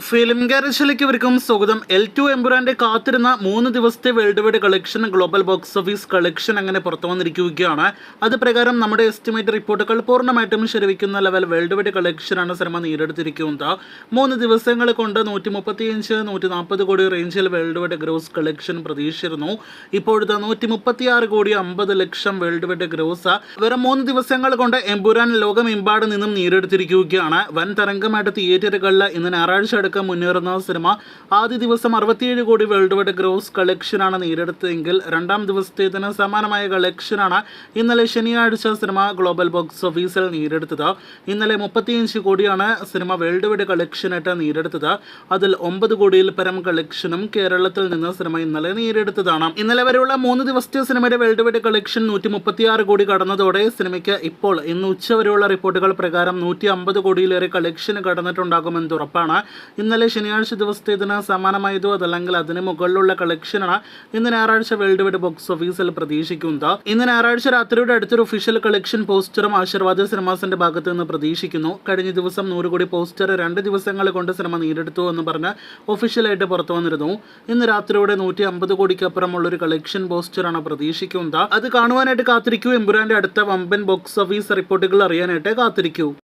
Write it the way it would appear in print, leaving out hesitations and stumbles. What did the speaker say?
Film ഗാരേജിലേക്ക് ഇവർക്കും സ്വാഗതം. L2 എമ്പുരാന്റെ കാത്തിരുന്ന 3 ദിവസത്തെ world wide collection, global box office collection അങ്ങനെ പുറത്തു വന്നിരിക്കുകയാണ്. അത് പ്രകാരം നമ്മുടെ എസ്റ്റിമേറ്റ് റിപ്പോർട്ടുകൾ പൂർണ്ണമായിട്ടും ശരിവയ്ക്കുന്ന ലെവൽ വേൾഡ് വൈഡ് കളക്ഷനാണ് സിനിമ നേടിയെടുത്തിരിക്കുന്നത്. 3 ദിവസങ്ങൾ കൊണ്ട് 135-140 കോടി റേഞ്ചിൽ വേൾഡ് വൈഡ് ഗ്രോസ് കളക്ഷൻ പ്രതീക്ഷിച്ചിരുന്നു. ഇപ്പോഴത്തെ 136 കോടി 50 ലക്ഷം വേൾഡ് വൈഡ് ഗ്രോസ് വെറും 3 ദിവസങ്ങൾ കൊണ്ട് എമ്പുരാൻ ലോകമെമ്പാട് നിന്നും നേടിയെടുത്തിരിക്കുകയാണ്. വൻ തരംഗമായിട്ട് തിയേറ്ററുകളിൽ ഇന്ന് ഞായറാഴ്ച മുന്നേറുന്ന സിനിമ ആദ്യ ദിവസം 67 കോടി വേൾഡ് വൈഡ് ഗ്രോസ് കളക്ഷനാണ് നേടിയെടുത്തതെങ്കിൽ രണ്ടാം ദിവസത്തേതിന് സമാനമായ കളക്ഷനാണ് ഇന്നലെ ശനിയാഴ്ച സിനിമ ഗ്ലോബൽ ബോക്സ് ഓഫീസിൽ നേടിയെടുത്തത്. ഇന്നലെ 35 കോടിയാണ് സിനിമ വേൾഡ് വൈഡ് കളക്ഷനായിട്ട് നേടിയെടുത്തത്. അതിൽ 9 കോടിയിൽ പരം കളക്ഷനും കേരളത്തിൽ നിന്ന് സിനിമ ഇന്നലെ നേടിയെടുത്തതാണ്. ഇന്നലെ വരെയുള്ള 3 ദിവസത്തെ സിനിമയുടെ വേൾഡ് വൈഡ് കളക്ഷൻ 136 കോടി കടന്നതോടെ സിനിമയ്ക്ക് ഇപ്പോൾ ഇന്ന് ഉച്ചവരെയുള്ള റിപ്പോർട്ടുകൾ പ്രകാരം 150 കോടിയിലേറെ കളക്ഷൻ കടന്നിട്ടുണ്ടാകുമെന്ന് ഉറപ്പാണ്. ഇന്നലെ ശനിയാഴ്ച ദിവസത്തേതിന് സമാനമായതോ അതല്ലെങ്കിൽ അതിന് മുകളിലുള്ള കളക്ഷനാണ് ഇന്ന് ഞായറാഴ്ച വേൾഡ് വൈഡ് ബോക്സ് ഓഫീസിൽ പ്രതീക്ഷിക്കുന്നത്. ഇന്ന് ഞായറാഴ്ച രാത്രിയുടെ അടുത്തൊരു ഒഫീഷ്യൽ കളക്ഷൻ പോസ്റ്ററും ആശീർവാദ സിനിമാസിന്റെ ഭാഗത്ത് നിന്ന് പ്രതീക്ഷിക്കുന്നു. കഴിഞ്ഞ ദിവസം 100 കോടി പോസ്റ്റർ 2 ദിവസങ്ങൾ കൊണ്ട് സിനിമ നേടിയെടുത്തു എന്ന് പറഞ്ഞ് ഒഫീഷ്യലായിട്ട് പുറത്തു വന്നിരുന്നു. ഇന്ന് രാത്രിയോടെ 150 കോടിക്കപ്പുറമുള്ള ഒരു കളക്ഷൻ പോസ്റ്ററാണ് പ്രതീക്ഷിക്കുന്നത്. അത് കാണുവാനായിട്ട് കാത്തിരിക്കൂ. എമ്പുരാന്റെ അടുത്ത വമ്പൻ ബോക്സ് ഓഫീസ് റിപ്പോർട്ടുകൾ അറിയാനായിട്ട് കാത്തിരിക്കൂ.